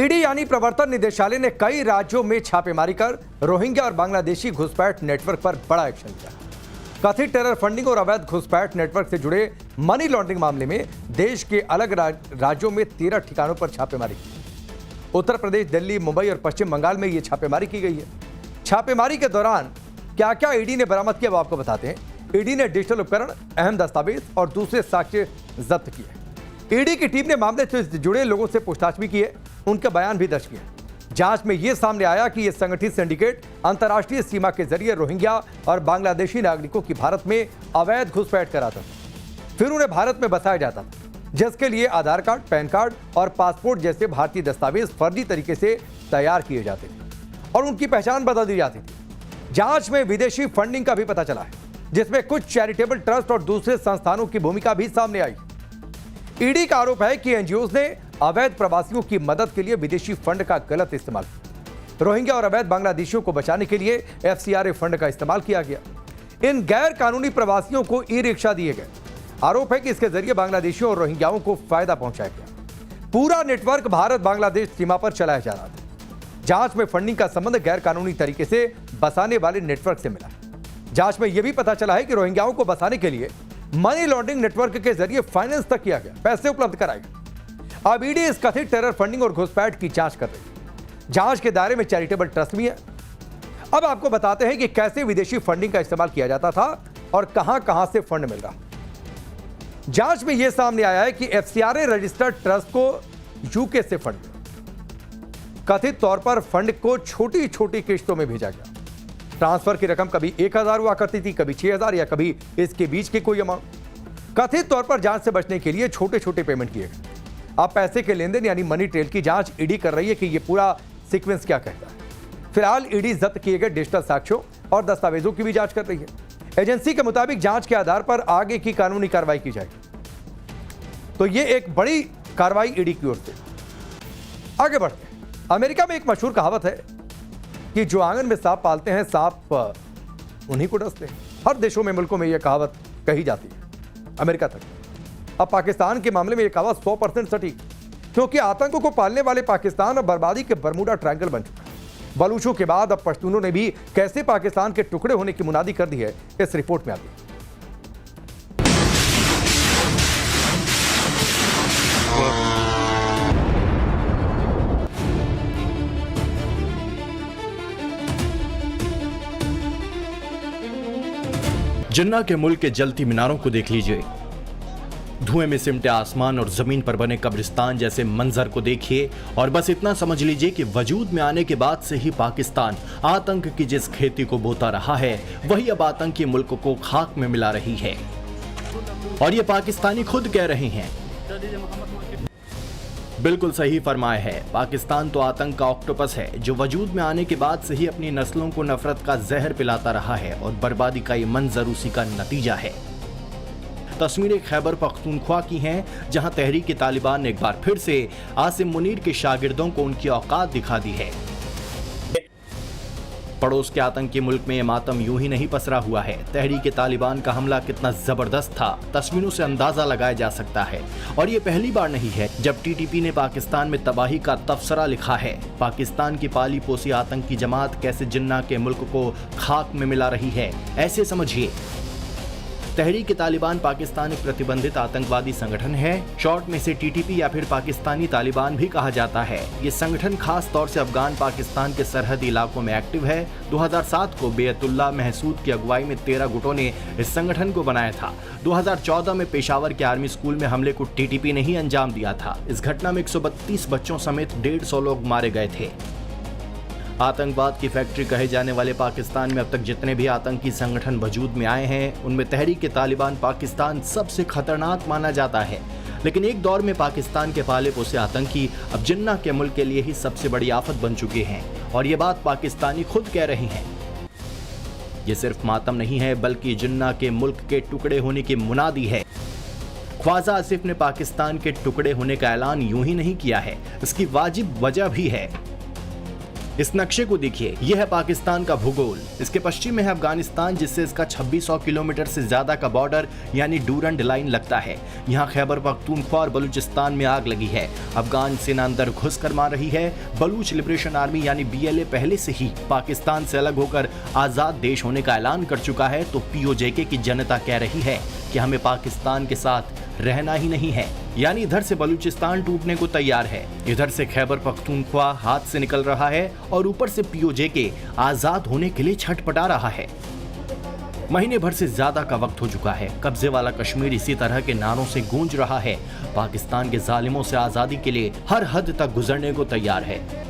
ED यानी प्रवर्तन निदेशालय ने कई राज्यों में छापेमारी कर रोहिंग्या और बांग्लादेशी घुसपैठ नेटवर्क पर बड़ा एक्शन लिया। कथित टेरर फंडिंग और अवैध घुसपैठ नेटवर्क से जुड़े मनी लॉन्ड्रिंग मामले में देश के अलग राज्यों में 13 ठिकानों पर छापेमारी की। उत्तर प्रदेश, दिल्ली, मुंबई और पश्चिम बंगाल में यह छापेमारी की गई है। छापेमारी के दौरान क्या क्या ईडी ने बरामद किया वो आपको बताते हैं। ईडी ने डिजिटल उपकरण, अहम दस्तावेज और दूसरे साक्ष्य जब्त किए। ईडी की टीम ने मामले से जुड़े लोगों से पूछताछ भी की है, उनके बयान भी दर्ज किए। जांच में यह सामने आया कि यह संगठित सिंडिकेट अंतर्राष्ट्रीय सीमा के जरिए रोहिंग्या और बांग्लादेशी नागरिकों की भारत में अवैध घुसपैठ कराता था, फिर उन्हें भारत में बसाया जाता था, जिसके लिए आधार कार्ड, पैन कार्ड और पासपोर्ट जैसे भारतीय दस्तावेज फर्जी तरीके से तैयार किए जाते थे और उनकी पहचान बदल दी जाती थी। जांच में विदेशी फंडिंग का भी पता चला है, जिसमें कुछ चैरिटेबल ट्रस्ट और दूसरे संस्थानों की भूमिका भी सामने आई। ईडी का आरोप है कि एनजीओज ने अवैध प्रवासियों की मदद के लिए विदेशी फंड का गलत इस्तेमाल किया। रोहिंग्या और अवैध बांग्लादेशियों को बचाने के लिए एफसीआरए फंड का इस्तेमाल किया गया। इन गैर कानूनी प्रवासियों को ई रिक्शा दिए गए। आरोप है कि इसके जरिए बांग्लादेशियों और रोहिंग्याओं को फायदा पहुंचाया गया। पूरा नेटवर्क भारत बांग्लादेश सीमा पर चलाया जा रहा था। जांच में फंडिंग का संबंध गैर कानूनी तरीके से बसाने वाले नेटवर्क से मिला। जांच में यह भी पता चला है कि रोहिंग्याओं को बसाने के लिए मनी लॉन्ड्रिंग नेटवर्क के जरिए फाइनेंस तक किया गया, पैसे उपलब्ध कराए गए। अब ईडी इस कथित टेरर फंडिंग और घुसपैठ की जांच कर रही है। जांच के दायरे में चैरिटेबल ट्रस्ट भी है। अब आपको बताते हैं कि कैसे विदेशी फंडिंग का इस्तेमाल किया जाता था और कहां से फंड मिल रहा। जांच में यह सामने आया है कि एफसीआरए रजिस्टर्ड ट्रस्ट को यूके से फंड मिला। कथित तौर पर फंड को छोटी छोटी किश्तों में भेजा गया। ट्रांसफर की रकम कभी 1000 हुआ करती थी, कभी 6000 या कभी इसके बीच के कोई अमाउंट। कथित तौर पर जांच से बचने के लिए छोटे छोटे पेमेंट किए गए। अब पैसे के लेन देन यानी मनी ट्रेल की जांच ईडी कर रही है कि यह पूरा सीक्वेंस क्या कहता है। फिलहाल ईडी जब्त किए गए डिजिटल साक्ष्यों और दस्तावेजों की भी जांच कर रही है। एजेंसी के मुताबिक जांच के आधार पर आगे की कानूनी कार्रवाई की जाएगी। तो यह एक बड़ी कार्रवाई ईडी की ओर से। आगे बढ़ते हैं। अमेरिका में एक मशहूर कहावत है कि जो आंगन में सांप पालते हैं, सांप उन्हीं को डसते हैं। हर देशों में, मुल्कों में यह कहावत कही जाती है, अमेरिका तक। अब पाकिस्तान के मामले में यह कहावत 100% सटीक, क्योंकि आतंकों को पालने वाले पाकिस्तान अब बर्बादी के बरमूडा ट्रायंगल बन चुका है। बलूचों के बाद अब पश्तूनों ने भी कैसे पाकिस्तान के टुकड़े होने की मुनादी कर दी है, इस रिपोर्ट में आती है। जिन्ना के मुल्क के जलती मीनारों को देख लीजिए। धुएं में सिमटे आसमान और जमीन पर बने कब्रिस्तान जैसे मंजर को देखिए और बस इतना समझ लीजिए कि वजूद में आने के बाद से ही पाकिस्तान आतंक की जिस खेती को बोता रहा है, वही अब आतंकी मुल्क को खाक में मिला रही है। और ये पाकिस्तानी खुद कह रहे हैं। बिल्कुल सही फरमाया है। पाकिस्तान तो आतंक का ऑक्टोपस है, जो वजूद में आने के बाद से ही अपनी नस्लों को नफरत का जहर पिलाता रहा है और बर्बादी का ये मंजर उसी का नतीजा है। तस्वीरें खैबर पख्तूनख्वा की हैं, जहां तहरीक तालिबान ने एक बार फिर से आसिम मुनीर के शागिर्दों को उनकी औकात दिखा दी है। पड़ोस के आतंकी मुल्क में यह मातम यूं ही नहीं पसरा हुआ है। तहरीक तालिबान का हमला कितना जबरदस्त था, तस्वीरों से अंदाजा लगाया जा सकता है। और ये पहली बार नहीं है जब टीटीपी ने पाकिस्तान में तबाही का तबसरा लिखा है। पाकिस्तान की पाली पोसी आतंकी जमात कैसे जिन्ना के मुल्क को खाक में मिला रही है, ऐसे समझिए। तहरीक तालिबान पाकिस्तान एक प्रतिबंधित आतंकवादी संगठन है। शॉर्ट में इसे टीटीपी या फिर पाकिस्तानी तालिबान भी कहा जाता है। ये संगठन खास तौर से अफगान पाकिस्तान के सरहदी इलाकों में एक्टिव है। 2007 को बेअतुल्लाह महसूद की अगुवाई में 13 गुटों ने इस संगठन को बनाया था। 2014 में पेशावर के आर्मी स्कूल में हमले को टीटीपी ने ही अंजाम दिया था। इस घटना में 132 बच्चों समेत 150 लोग मारे गए थे। आतंकवाद की फैक्ट्री कहे जाने वाले पाकिस्तान में अब तक जितने भी आतंकी संगठन वजूद में आए हैं, उनमें तहरीक तालिबान पाकिस्तान सबसे खतरनाक माना जाता है। लेकिन एक दौर में पाकिस्तान के पाले पोसे आतंकी अब जिन्ना के मुल्क के लिए ही सबसे बड़ी आफत बन चुके हैं और ये बात पाकिस्तानी खुद कह रहे हैं। ये सिर्फ मातम नहीं है, बल्कि जिन्ना के मुल्क के टुकड़े होने की मुनादी है। ख्वाजा आसिफ ने पाकिस्तान के टुकड़े होने का ऐलान यूं ही नहीं किया है, इसकी वाजिब वजह भी है। इस नक्शे को देखिए, यह है पाकिस्तान का भूगोल। इसके पश्चिम में है अफगानिस्तान, जिससे इसका 2600 किलोमीटर से ज्यादा का बॉर्डर यानी डूरंड लाइन लगता है। यहाँ खैबर पख्तूनख्वा और बलूचिस्तान में आग लगी है। अफगान सेना अंदर घुसकर मार रही है। बलूच लिबरेशन आर्मी यानी BLA पहले से ही पाकिस्तान से अलग होकर आजाद देश होने का ऐलान कर चुका है। तो POJK की जनता कह रही है कि हमें पाकिस्तान के साथ रहना ही नहीं है। यानी इधर से बलूचिस्तान टूटने को तैयार है, इधर से खैबर पख्तूनख्वा हाथ से निकल रहा है और ऊपर से POJK आजाद होने के लिए छटपटा रहा है। महीने भर से ज्यादा का वक्त हो चुका है। कब्जे वाला कश्मीर इसी तरह के नारों से गूंज रहा है। पाकिस्तान के जालिमों से आजादी के लिए हर हद तक गुजरने को तैयार है।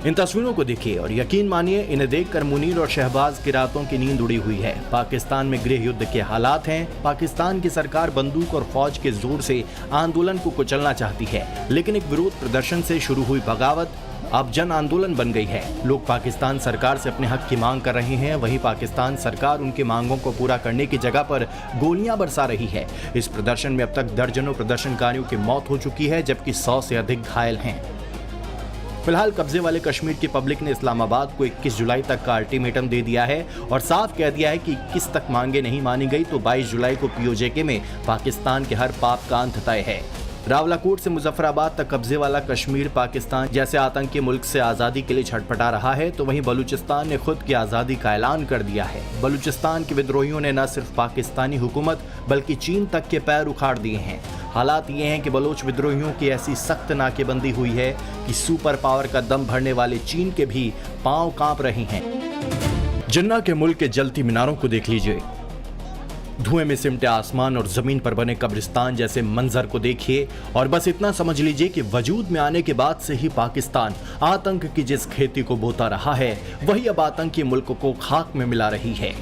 इन तस्वीरों को देखिए और यकीन मानिए, इन्हें देखकर मुनीर और शहबाज की रातों की नींद उड़ी हुई है। पाकिस्तान में गृह युद्ध के हालात हैं। पाकिस्तान की सरकार बंदूक और फौज के जोर से आंदोलन को कुचलना चाहती है, लेकिन एक विरोध प्रदर्शन से शुरू हुई बगावत अब जन आंदोलन बन गई है। लोग पाकिस्तान सरकार से अपने हक की मांग कर रहे हैं। वहीं पाकिस्तान सरकार उनकी मांगों को पूरा करने की जगह पर गोलियां बरसा रही है। इस प्रदर्शन में अब तक दर्जनों प्रदर्शनकारियों की मौत हो चुकी है, जबकि 100 से अधिक घायल हैं। फिलहाल कब्जे वाले कश्मीर की पब्लिक ने इस्लामाबाद को 21 जुलाई तक का अल्टीमेटम दे दिया है और साफ कह दिया है कि 21 तक मांगे नहीं मानी गई तो 22 जुलाई को POJK में पाकिस्तान के हर पाप का अंत तय है। रावलाकोट से मुजफ्फराबाद तक कब्जे वाला कश्मीर पाकिस्तान जैसे आतंकी मुल्क से आजादी के लिए छटपटा रहा है, तो वहीं बलूचिस्तान ने खुद की आजादी का ऐलान कर दिया है। बलूचिस्तान के विद्रोहियों ने न सिर्फ पाकिस्तानी हुकूमत बल्कि चीन तक के पैर उखाड़ दिए हैं। हालात ये हैं कि बलोच विद्रोहियों की ऐसी सख्त नाकेबंदी हुई है कि सुपर पावर का दम भरने वाले चीन के भी पांव कांप रहे हैं। जिन्ना के मुल्क के जलती मीनारों को देख लीजिए, धुएं में सिमटे आसमान और जमीन पर बने कब्रिस्तान जैसे मंजर को देखिए और बस इतना समझ लीजिए कि वजूद में आने के बाद से ही पाकिस्तान आतंक की जिस खेती को बोता रहा है, वही अब आतंकी मुल्क को खाक में मिला रही है।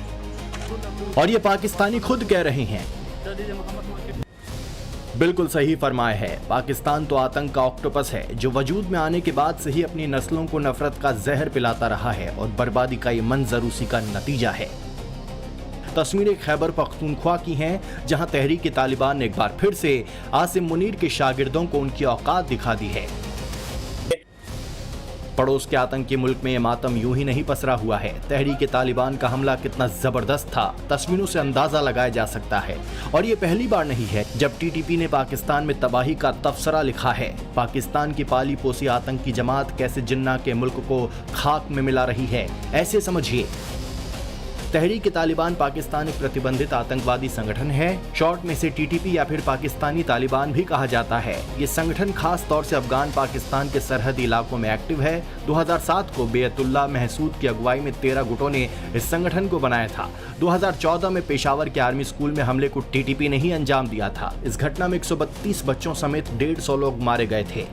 और ये पाकिस्तानी खुद कह रहे हैं। बिल्कुल सही फरमाया है। पाकिस्तान तो आतंक का ऑक्टोपस है, जो वजूद में आने के बाद से ही अपनी नस्लों को नफरत का जहर पिलाता रहा है और बर्बादी का ये मंजर उसी का नतीजा है। तस्वीरें खैबर पख्तूनख्वा की हैं, जहां तहरीक तालिबान ने एक बार फिर से आसिम मुनीर के शागिर्दों को उनकी औकात दिखा दी है। पड़ोस के आतंकी मुल्क में ये मातम यूं ही नहीं पसरा हुआ है। तहरीक तालिबान का हमला कितना जबरदस्त था, तस्वीरों से अंदाजा लगाया जा सकता है। और ये पहली बार नहीं है जब TTP ने पाकिस्तान में तबाही का तबसरा लिखा है। पाकिस्तान की पाली पोसी आतंकी जमात कैसे जिन्ना के मुल्क को खाक में मिला रही है, ऐसे समझिए। तहरीक तालिबान पाकिस्तान एक प्रतिबंधित आतंकवादी संगठन है। शॉर्ट में इसे TTP या फिर पाकिस्तानी तालिबान भी कहा जाता है। ये संगठन खास तौर से अफगान पाकिस्तान के सरहदी इलाकों में एक्टिव है। 2007 को बेअतुल्ला महसूद की अगुवाई में 13 गुटों ने इस संगठन को बनाया था। 2014 में पेशावर के आर्मी स्कूल में हमले को TTP ने ही अंजाम दिया था। इस घटना में 132 बच्चों समेत 150 लोग मारे गए थे।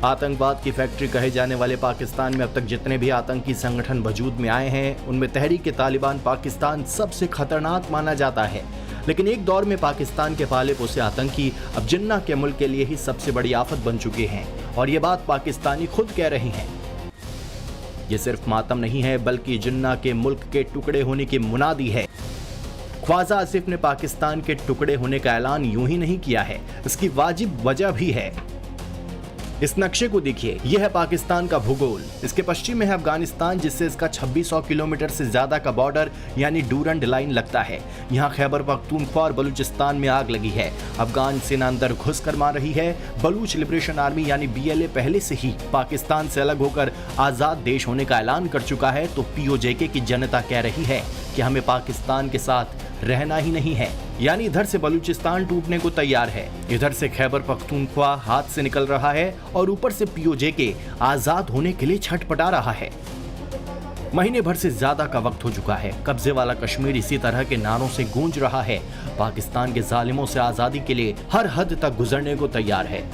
आतंकवाद की फैक्ट्री कहे जाने वाले पाकिस्तान में अब तक जितने भी आतंकी संगठन वजूद में आए हैं, उनमें तहरीक तालिबान पाकिस्तान सबसे खतरनाक माना जाता है। लेकिन एक दौर में पाकिस्तान के पाले पोसे आतंकी अब जिन्ना के मुल्क के लिए ही सबसे बड़ी आफत बन चुके हैं और ये बात पाकिस्तानी खुद कह रहे हैं। ये सिर्फ मातम नहीं है, बल्कि जिन्ना के मुल्क के टुकड़े होने की मुनादी है। ख्वाजा आसिफ ने पाकिस्तान के टुकड़े होने का ऐलान यूं ही नहीं किया है, इसकी वाजिब वजह भी है। इस नक्शे को देखिए, यह है पाकिस्तान का भूगोल। इसके पश्चिम में है अफगानिस्तान, जिससे इसका 2600 किलोमीटर से ज्यादा का बॉर्डर यानी डूरंड लाइन लगता है। यहाँ खैबर पख्तूनख्वा और बलूचिस्तान में आग लगी है। अफगान सेना अंदर घुसकर मार रही है। बलूच लिबरेशन आर्मी यानी BLA पहले से ही पाकिस्तान से अलग होकर आजाद देश होने का ऐलान कर चुका है। तो POJK की जनता कह रही है कि हमें पाकिस्तान के साथ रहना ही नहीं है। यानी इधर से बलूचिस्तान टूटने को तैयार है, इधर से खैबर पख्तूनख्वा हाथ से निकल रहा है और ऊपर से POJK आजाद होने के लिए छटपटा रहा है। महीने भर से ज्यादा का वक्त हो चुका है। कब्जे वाला कश्मीर इसी तरह के नारों से गूंज रहा है। पाकिस्तान के जालिमों से आजादी के लिए हर हद तक गुजरने को तैयार है।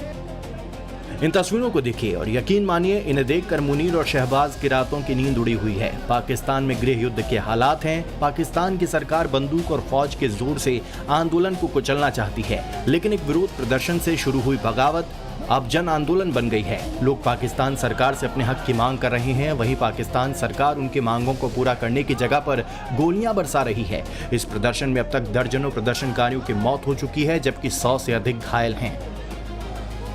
इन तस्वीरों को देखिए और यकीन मानिए, इन्हें देखकर मुनीर और शहबाज की रातों की नींद उड़ी हुई है। पाकिस्तान में गृह युद्ध के हालात हैं। पाकिस्तान की सरकार बंदूक और फौज के जोर से आंदोलन को कुचलना चाहती है, लेकिन एक विरोध प्रदर्शन से शुरू हुई बगावत अब जन आंदोलन बन गई है। लोग पाकिस्तान सरकार से अपने हक की मांग कर रहे हैं। वहीं पाकिस्तान सरकार उनकी मांगों को पूरा करने की जगह पर गोलियां बरसा रही है। इस प्रदर्शन में अब तक दर्जनों प्रदर्शनकारियों की मौत हो चुकी है, जबकि 100 से अधिक घायल हैं।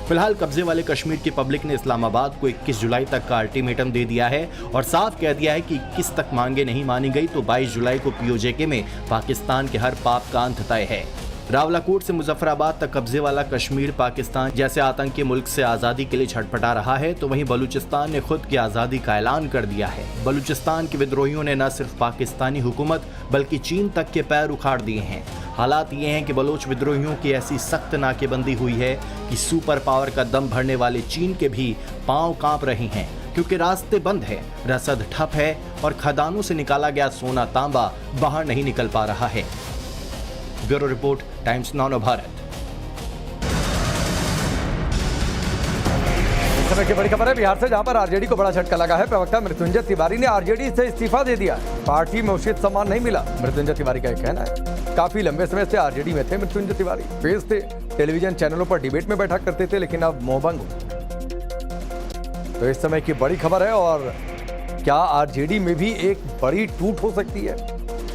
फिलहाल कब्जे वाले कश्मीर की पब्लिक ने इस्लामाबाद को 21 जुलाई तक का अल्टीमेटम दे दिया है और साफ कह दिया है कि 21 तक मांगे नहीं मानी गई तो 22 जुलाई को पीओजेके में पाकिस्तान के हर पाप का अंत तय है। रावलाकोट से मुजफ्फराबाद तक कब्जे वाला कश्मीर पाकिस्तान जैसे आतंकी मुल्क से आजादी के लिए छटपटा रहा है, तो वहीं बलूचिस्तान ने खुद की आजादी का ऐलान कर दिया है। बलूचिस्तान के विद्रोहियों ने न सिर्फ पाकिस्तानी हुकूमत बल्कि चीन तक के पैर उखाड़ दिए हैं। हालात ये हैं कि बलोच विद्रोहियों की ऐसी सख्त नाकेबंदी हुई है कि सुपर पावर का दम भरने वाले चीन के भी पांव कांप रहे हैं, क्योंकि रास्ते बंद है, रसद ठप है और खदानों से निकाला गया सोना तांबा बाहर नहीं निकल पा रहा है। Bureau report, times now Bharat. इस समय की बड़ी खबर है बिहार से, जहां पर आरजेडी को बड़ा झटका लगा है। प्रवक्ता मृत्युंजय तिवारी ने आरजेडी से इस्तीफा दे दिया। पार्टी में उचित सम्मान नहीं मिला, मृत्युंजय तिवारी का कहना है। काफी लंबे समय से आरजेडी में थे मृत्युंजय तिवारी, फेस थे, टेलीविजन चैनलों पर डिबेट में बैठा करते थे, लेकिन अब मोहभंग हो। तो इस समय की बड़ी खबर है, और क्या आरजेडी में भी एक बड़ी टूट हो सकती है?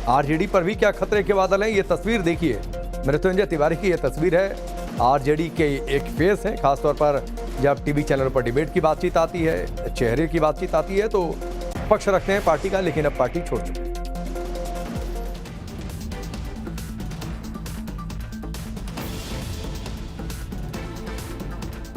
आरजेडी पर भी क्या खतरे के बादल हैं? ये तस्वीर देखिए, मृत्युंजय तिवारी की ये तस्वीर है। आरजेडी के एक फेस है, खासतौर पर जब टीवी चैनलों पर डिबेट की बातचीत आती है, चेहरे की बातचीत आती है, तो पक्ष रखते हैं पार्टी का, लेकिन अब पार्टी छोड़ चुके हैं।